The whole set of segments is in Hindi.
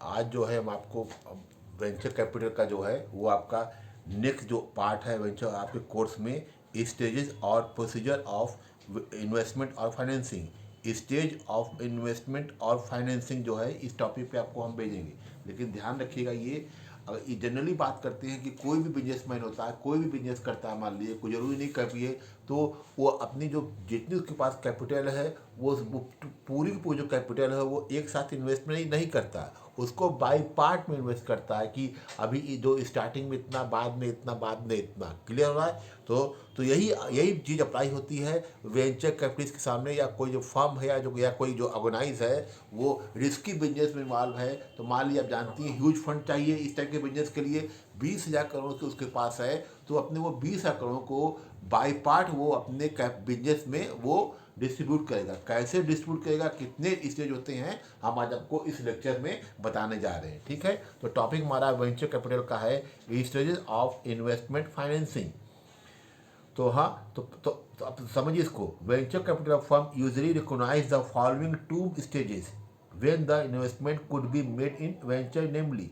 आज जो है हम आपको वेंचर कैपिटल का जो है वो आपका नेक्स्ट जो पार्ट है वेंचर आपके कोर्स में स्टेजेस और प्रोसीजर ऑफ इन्वेस्टमेंट और फाइनेंसिंग, स्टेज ऑफ इन्वेस्टमेंट और फाइनेंसिंग जो है इस टॉपिक पे आपको हम भेजेंगे। लेकिन ध्यान रखिएगा ये जनरली बात करते हैं कि कोई भी बिजनेसमैन होता है, कोई भी बिजनेस करता है, मान लीजिए कोई ज़रूरी नहीं कर पिए, तो वो अपनी जो जितनी उसके पास कैपिटल है वो पूरी की पूरी जो कैपिटल है वो एक साथ इन्वेस्टमेंट नहीं करता, उसको बाय पार्ट में इन्वेस्ट करता है कि अभी जो स्टार्टिंग में इतना, बाद में इतना, बाद में इतना। क्लियर हो रहा है? तो यही यही चीज़ अप्लाई होती है वेंचर कैपिटलिस्ट के सामने, या कोई जो फर्म है या कोई जो ऑर्गेनाइज है वो रिस्की बिजनेस में इन्वॉल्व है। तो मान लीजिए आप जानती हैं ह्यूज फंड चाहिए इस टाइप के बिजनेस के लिए, 20,000 करोड़ के उसके पास है, तो अपने वो 20,000 करोड़ को बाय पार्ट वो अपने बिजनेस में वो डिस्ट्रीब्यूट करेगा। कैसे डिस्ट्रीब्यूट करेगा, कितने स्टेज होते हैं, हम आज आपको इस लेक्चर में बताने जा रहे हैं। ठीक है, तो टॉपिक हमारा वेंचर कैपिटल का है स्टेजेस ऑफ इन्वेस्टमेंट फाइनेंसिंग। तो हाँ, तो आप समझिए इसको। Venture capital firm usually recognise the following two stages when the investment could be made in venture, namely.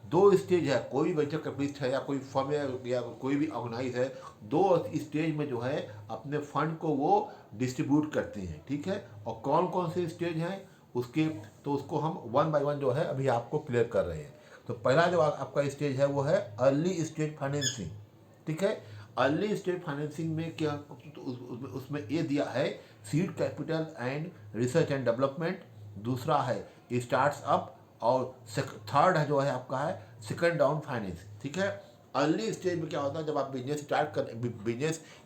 दो स्टेज है, कोई भी वेंचर कैपिटलिस्ट है या कोई फर्म या कोई भी ऑर्गेनाइज है, दो स्टेज में जो है अपने फंड को वो डिस्ट्रीब्यूट करते हैं। ठीक है, और कौन कौन से स्टेज हैं उसके, तो उसको हम वन बाय वन जो है अभी आपको क्लियर कर रहे हैं। तो पहला जो आपका स्टेज है वो है अर्ली स्टेज फाइनेंसिंग। ठीक है, अर्ली स्टेज फाइनेंसिंग में क्या, तो उसमें ये दिया है seed capital and research and development, दूसरा है स्टार्ट्स अप, और थर्ड है जो है आपका है सेकंड डाउन फाइनेंस। ठीक है, अर्ली स्टेज में क्या होता है, जब आप बिजनेस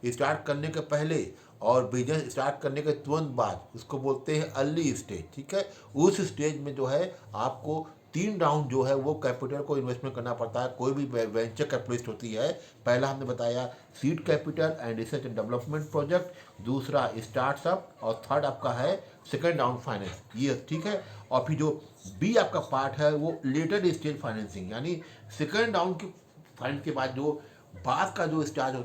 स्टार्ट करने के पहले और बिजनेस स्टार्ट करने के तुरंत बाद, उसको बोलते हैं अर्ली स्टेज। ठीक है, उस स्टेज में जो है आपको 3 राउंड जो है वो कैपिटल को इन्वेस्टमेंट करना पड़ता है। कोई भी वेंचर कैपिटलिस्ट होती है, पहला हमने बताया seed capital and research and development project, दूसरा स्टार्टअप, और थर्ड आपका है सेकंड राउंड फाइनेंस। ये ठीक है, और फिर जो बी आपका पार्ट है वो लेटर स्टेज फाइनेंसिंग, यानी सेकंड राउंड की फाइनेंस के बाद जो बाद का जो स्टार्ट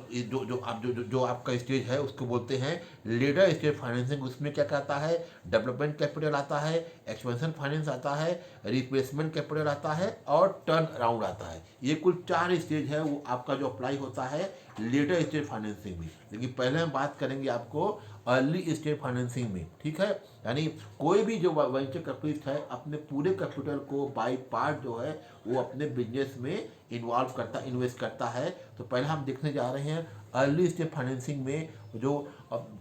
जो आपका स्टेज है उसको बोलते हैं लेटर स्टेज फाइनेंसिंग। उसमें क्या कहता है, डेवलपमेंट कैपिटल आता है, एक्सपेंशन फाइनेंस आता है, रिप्लेसमेंट कैपिटल आता है, और टर्न अराउंड आता है। ये कुल 4 स्टेज है वो आपका जो अप्लाई होता है लेटर स्टेज फाइनेंसिंग में। लेकिन पहले हम बात करेंगे आपको अर्ली स्टेज फाइनेंसिंग में। ठीक है, यानी कोई भी जो वेंचर कैपिटलिस्ट है अपने पूरे कैपिटल को बाय पार्ट जो है वो अपने बिजनेस में इन्वॉल्व करता, इन्वेस्ट करता है। तो पहले हम देखने जा रहे हैं अर्ली स्टेज फाइनेंसिंग में जो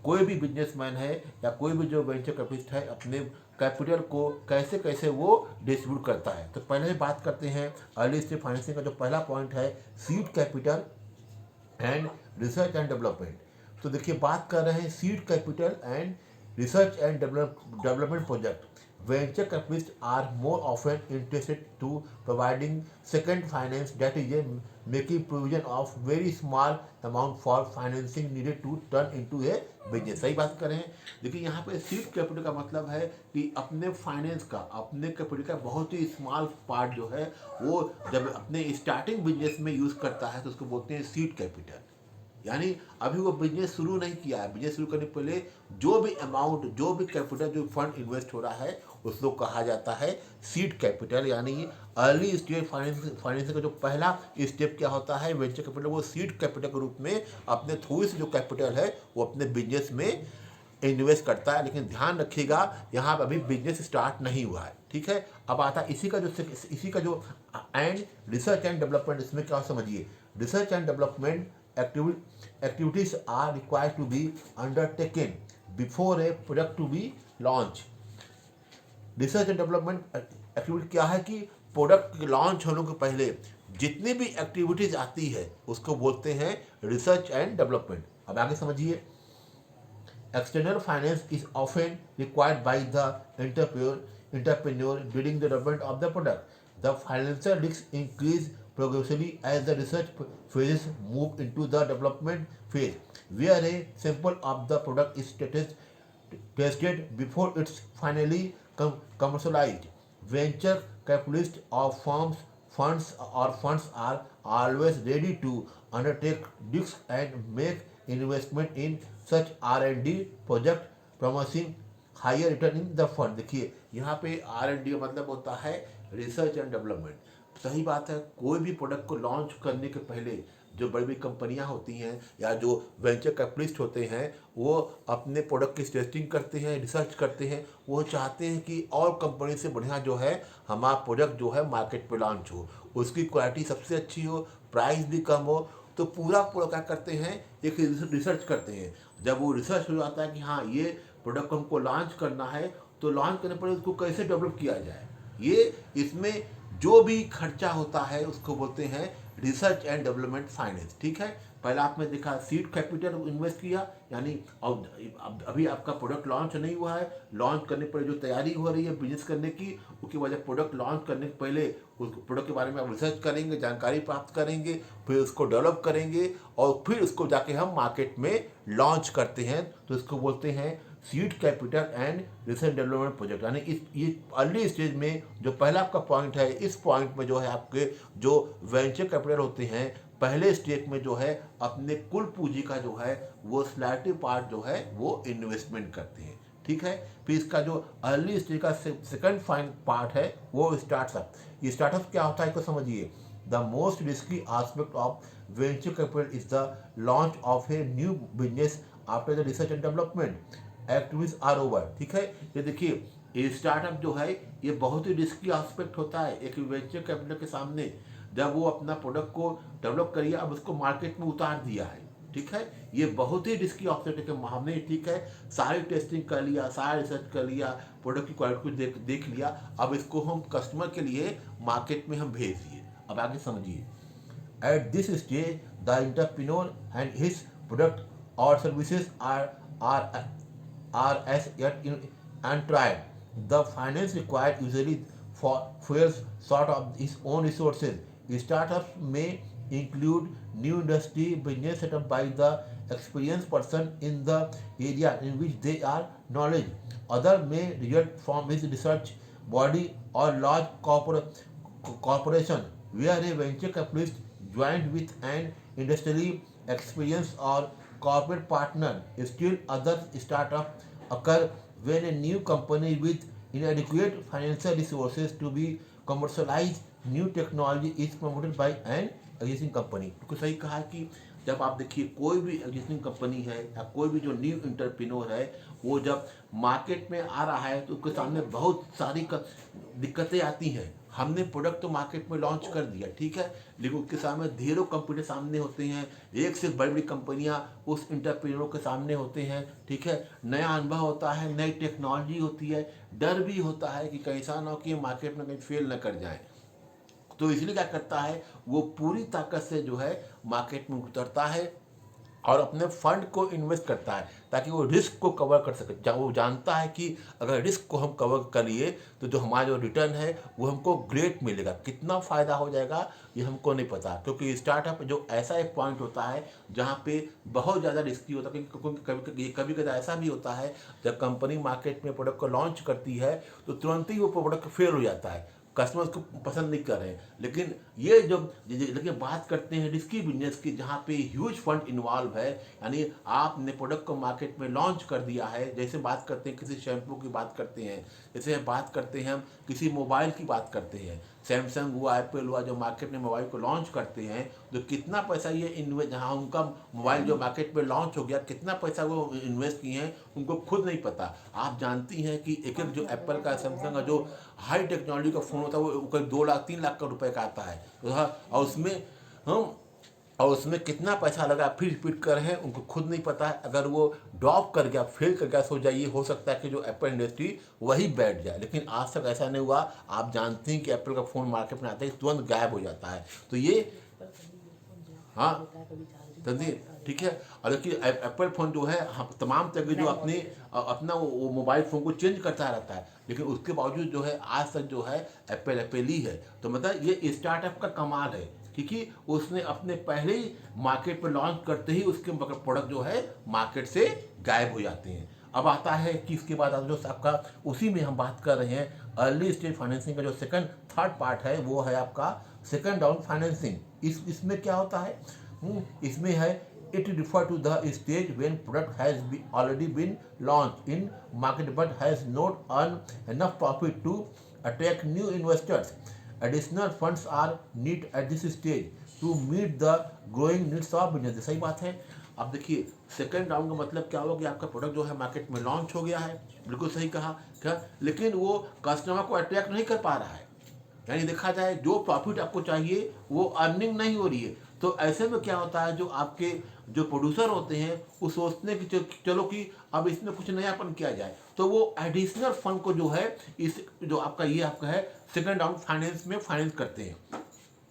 कोई भी बिजनेसमैन है या कोई भी जो वेंचर कैपिटलिस्ट है अपने कैपिटल को कैसे कैसे वो डिस्ट्रीब्यूट करता है। तो पहले बात करते हैं अर्ली स्टेज फाइनेंसिंग का जो पहला पॉइंट है seed capital and research and development. तो देखिए बात कर रहे हैं seed capital and research and development project. Venture capitalists are more often interested to providing second finance, that is making provision of very small amount for financing needed to turn into a business। सही बात कर रहे हैं। देखिए यहाँ पे सीड कैपिटल का मतलब है कि अपने फाइनेंस का, अपने कैपिटल का बहुत ही स्मॉल पार्ट जो है वो जब अपने स्टार्टिंग बिजनेस में यूज़ करता है तो उसको बोलते हैं सीड कैपिटल। यानी अभी वो बिजनेस शुरू नहीं किया है, बिजनेस शुरू करने पहले जो भी अमाउंट, जो भी कैपिटल, जो फंड इन्वेस्ट हो रहा है उसको कहा जाता है सीड कैपिटल। यानी अर्ली स्टेज फाइनेंसिंग का जो पहला स्टेप क्या होता है वेंचर कैपिटल, वो सीड कैपिटल के रूप में अपने थोड़ी सी जो कैपिटल है वो अपने बिजनेस में इन्वेस्ट करता है। लेकिन ध्यान रखिएगा यहाँ पर अभी बिजनेस स्टार्ट नहीं हुआ है। ठीक है, अब आता है इसी का जो एंड रिसर्च एंड डेवलपमेंट। इसमें क्या समझिए, research and development activities are required to be undertaken before a product to be launched। Research and development activity क्या है कि प्रोडक्ट लॉन्च होने के पहले जितनी भी एक्टिविटीज आती है उसको बोलते हैं रिसर्च एंड डेवलपमेंट। अब आगे समझिए, external finance is often required by the entrepreneur during the development of the product। The financial risks increase progressively as the research phases move into the development phase, where a sample of the product is tested before it's finally commercialized। Venture capitalists or funds are always ready to undertake risks and make investment in such R&D project promising higher return in the fund. देखिए यहाँ पे R&D का मतलब होता है रिसर्च एंड डेवलपमेंट। सही बात है, कोई भी प्रोडक्ट को लॉन्च करने के पहले जो बड़ी बड़ी कंपनियां होती हैं या जो वेंचर कैपिटलिस्ट होते हैं वो अपने प्रोडक्ट की टेस्टिंग करते हैं, रिसर्च करते हैं। वो चाहते हैं कि और कंपनी से बढ़िया जो है हमारा प्रोडक्ट जो है मार्केट पे लॉन्च हो, उसकी क्वालिटी सबसे अच्छी हो, प्राइस भी कम हो। तो पूरा पूरा क्या करते हैं, एक रिसर्च करते हैं। जब वो रिसर्च हो जाता है कि हाँ ये प्रोडक्ट हमको लॉन्च करना है, तो लॉन्च करने पर उसको कैसे डेवलप किया जाए, ये इसमें जो भी खर्चा होता है उसको बोलते हैं रिसर्च एंड डेवलपमेंट फाइनेंस। ठीक है, पहले आपने देखा सीड कैपिटल इन्वेस्ट किया, यानी अब अभी आपका प्रोडक्ट लॉन्च नहीं हुआ है, लॉन्च करने पर जो तैयारी हो रही है बिजनेस करने की, उसकी वजह प्रोडक्ट लॉन्च करने के पहले उस प्रोडक्ट के बारे में आप रिसर्च करेंगे, जानकारी प्राप्त करेंगे, फिर उसको डेवलप करेंगे और फिर उसको जाके हम मार्केट में लॉन्च करते हैं। तो इसको बोलते हैं seed capital and research development project. यानी इस ये अर्ली स्टेज में जो पहला आपका पॉइंट है, इस पॉइंट में जो है आपके जो वेंचर कैपिटल होते हैं पहले स्टेज में जो है अपने कुल पूंजी का जो है वो स्लाइटली पार्ट जो है वो इन्वेस्टमेंट करते हैं। ठीक है, फिर इसका जो अर्ली स्टेज का सेकंड फाइन पार्ट है वो स्टार्टअप। ये स्टार्टअप क्या होता है इसको समझिए। The most risky aspect of venture capital is the launch of a new business after the research and development activities are over. ठीक है, ये देखिए ये स्टार्टअप जो है ये बहुत ही रिस्की एस्पेक्ट होता है एक वेंचर कैपिटल के सामने। जब वो अपना प्रोडक्ट को डेवलप करिए, अब उसको मार्केट में उतार दिया है, ठीक है, ये बहुत ही रिस्की एस्पेक्ट है। हमने ठीक है सारी टेस्टिंग कर लिया, सारा रिसर्च कर लिया, प्रोडक्ट की क्वालिटी को देख लिया, अब इसको हम कस्टमर के लिए मार्केट में हम भेज दिए। अब आगे समझिए, eight this stage the entrepreneur and his product और services are as yet untried. The finance required usually falls short of its own resources. Startups may include new industry business set up by the experienced person in the area in which they are knowledge. Other may result from his research body or large corporation where a venture capitalist joined with an industrially experienced or corporate partner. Still, other startups occur when a new company with inadequate financial resources to be commercialized new technology is promoted by an existing company। तो सही कहा कि जब आप देखिए कोई भी एग्जिस्टिंग कंपनी है या कोई भी जो न्यू इंटरप्रेन्योर है वो जब मार्केट में आ रहा है तो उसके सामने बहुत सारी दिक्कतें आती हैं। हमने प्रोडक्ट तो मार्केट में लॉन्च कर दिया, ठीक है, लेकिन उसके सामने ढेरों कंपनी सामने होते हैं, एक से बड़ी बड़ी कंपनियां उस इंटरप्रेन्योर के सामने होते हैं। ठीक है, नया अनुभव होता है, नई टेक्नोलॉजी होती है, डर भी होता है कि कैसा ना हो कि मार्केट में कहीं फेल न कर जाए। तो इसलिए क्या करता है वो पूरी ताकत से जो है मार्केट में उतरता है और अपने फंड को इन्वेस्ट करता है ताकि वो रिस्क को कवर कर सके। वो जानता है कि अगर रिस्क को हम कवर करिए तो जो हमारा जो रिटर्न है वो हमको ग्रेट मिलेगा। कितना फ़ायदा हो जाएगा ये हमको नहीं पता, क्योंकि स्टार्टअप जो ऐसा एक पॉइंट होता है जहाँ पे बहुत ज़्यादा रिस्की होता है। क्योंकि कभी कभी ऐसा भी होता है जब कंपनी मार्केट में प्रोडक्ट को लॉन्च करती है तो तुरंत ही वो प्रोडक्ट फेल हो जाता है, कस्टमर्स को पसंद नहीं कर रहे हैं। लेकिन ये जब लेकिन बात करते हैं रिस्की बिजनेस की जहाँ पे ह्यूज फंड इन्वॉल्व है, यानी आपने प्रोडक्ट को मार्केट में लॉन्च कर दिया है। जैसे बात करते हैं किसी शैम्पू की बात करते हैं, जैसे बात करते हैं हम किसी मोबाइल की बात करते हैं, सैमसंग हुआ, एप्पल हुआ, जो मार्केट में मोबाइल को लॉन्च करते हैं तो कितना पैसा ये इन्वेस्ट, जहाँ उनका मोबाइल जो मार्केट में लॉन्च हो गया कितना पैसा वो इन्वेस्ट किए हैं उनको खुद नहीं पता। आप जानती हैं कि एक एक जो एप्पल का, सैमसंग का जो हाई टेक्नोलॉजी का फ़ोन होता है वो करीब 2 लाख 3 लाख का रुपए का आता है। और उसमें कितना पैसा लगा फिर रिपीट कर रहे हैं उनको खुद नहीं पता है। अगर वो ड्रॉप कर गया, फेल कर गया, सो जाइए हो सकता है कि जो एप्पल इंडस्ट्री वही बैठ जाए। लेकिन आज तक ऐसा नहीं हुआ। आप जानते हैं कि एप्पल का फ़ोन मार्केट में आता है तुरंत गायब हो जाता है। तो ये हाँ समझिए, ठीक है। और देखिए एप्पल फ़ोन जो है तमाम तरह के जो अपना वो मोबाइल फ़ोन को चेंज करता रहता है, लेकिन उसके बावजूद जो है आज तक जो है एप्पल ही है। तो मतलब ये स्टार्टअप का कमाल है, क्योंकि उसने अपने पहले ही मार्केट पर लॉन्च करते ही उसके प्रोडक्ट जो है मार्केट से गायब हो जाते हैं। अब आता है कि इसके बाद जो आपका उसी में हम बात कर रहे हैं अर्ली स्टेज फाइनेंसिंग का जो थर्ड पार्ट है वो है आपका सेकंड राउंड फाइनेंसिंग। इसमें क्या होता है, इसमें है it refers to the stage when product has already been launched in market but has not earned enough profit to attract new investors. Additional funds are needed at this stage to meet the growing needs of business. सही बात है। अब देखिए सेकेंड राउंड का मतलब क्या हुआ कि आपका प्रोडक्ट जो है मार्केट में लॉन्च हो गया है, बिल्कुल सही कहा क्या, लेकिन वो कस्टमर को अट्रैक्ट नहीं कर पा रहा है। यानी देखा जाए जो प्रॉफिट आपको चाहिए वो अर्निंग नहीं हो रही है। तो ऐसे में क्या होता है, जो आपके जो प्रोड्यूसर होते हैं वो सोचते हैं कि चलो कि अब इसमें कुछ नयापन किया जाए, तो वो एडिशनल फंड को जो है इस जो आपका ये आपका है सेकंड राउंड फाइनेंस में फाइनेंस करते हैं।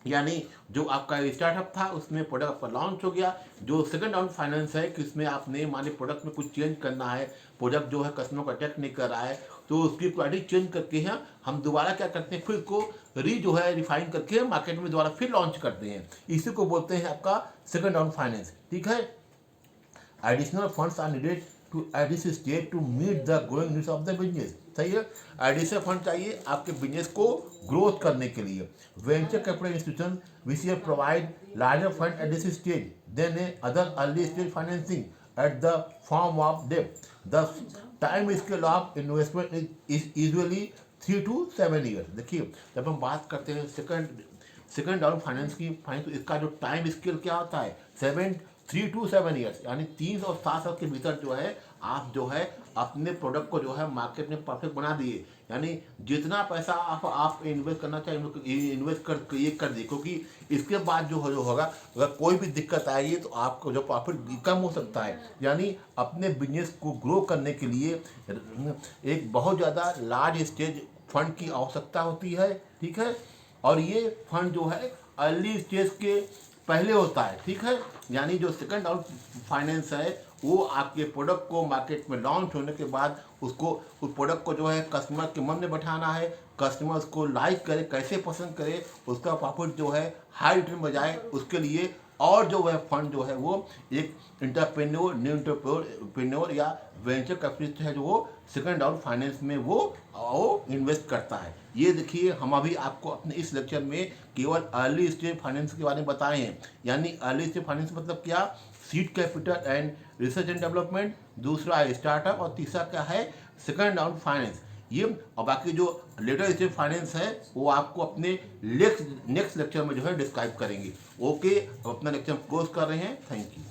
यानी जो आपका स्टार्टअप था उसमें प्रोडक्ट आपका लॉन्च हो गया, जो सेकंड राउंड फाइनेंस है कि उसमें आपने मान ली प्रोडक्ट में कुछ चेंज करना है, प्रोडक्ट जो है कस्टमर को अट्रैक्ट नहीं कर रहा है, तो उसकी क्वालिटी चेंज करके हैं हम दोबारा क्या करते हैं, फिर उसको जो है रिफाइन करके मार्केट में दोबारा फिर लॉन्च करते हैं। इसी को बोलते हैं आपका सेकंड राउंड फाइनेंस। ठीक है। Additional funds are needed to at this stage to meet the growing needs of the business. सही है। एडिशनल फंड चाहिए आपके बिजनेस को ग्रोथ करने के लिए। Venture capital institution which provide larger fund at this stage than a other early stage financing at the form of debt. The time scale of investment is usually 3 to 7 years. देखिए जब हम बात करते हैं सेकंड राउंड फाइनेंस की तो इसका जो टाइम स्केल क्या होता है 3 to 7 ईयर्स, यानी 3 और 7 साल के भीतर जो है आप जो है अपने प्रोडक्ट को जो है मार्केट में परफेक्ट बना दिए। यानी जितना पैसा आप इन्वेस्ट करना चाहिए इन्वेस्ट कर ये कर दिए, क्योंकि इसके बाद जो होगा अगर कोई भी दिक्कत आएगी तो आपको जो प्रॉफिट कम हो सकता है। यानी अपने बिजनेस को ग्रो करने के लिए एक बहुत ज़्यादा लार्ज स्टेज फंड की आवश्यकता होती है। ठीक है। और ये फंड जो है अर्ली स्टेज के पहले होता है। ठीक है। यानी जो सेकंड राउंड फाइनेंस है वो आपके प्रोडक्ट को मार्केट में लॉन्च होने के बाद उसको उस प्रोडक्ट को जो है कस्टमर के मन में बैठाना है, कस्टमर उसको लाइक करे, कैसे पसंद करे, उसका प्रॉफिट जो है हाई रिटर्न बजाए उसके लिए। और जो वह फंड जो है वो एक इंटरप्रेन्योर न्यू इंटरप्रेन्योर या वेंचर कैपिटलिस्ट है जो वो सेकंड राउंड फाइनेंस में वो इन्वेस्ट करता है। ये देखिए हम अभी आपको अपने इस लेक्चर में केवल अर्ली स्टेज फाइनेंस के बारे में बताए हैं। यानी अर्ली स्टेज फाइनेंस मतलब क्या, seed capital and research and development, दूसरा है स्टार्टअप और तीसरा क्या है सेकंड राउंड फाइनेंस। ये और बाकी जो लेटर स्टेज फाइनेंस है वो आपको अपने नेक्स्ट लेक्चर में जो है डिस्क्राइब करेंगे। ओके, अब अपना लेक्चर क्लोज कर रहे हैं। Thank you.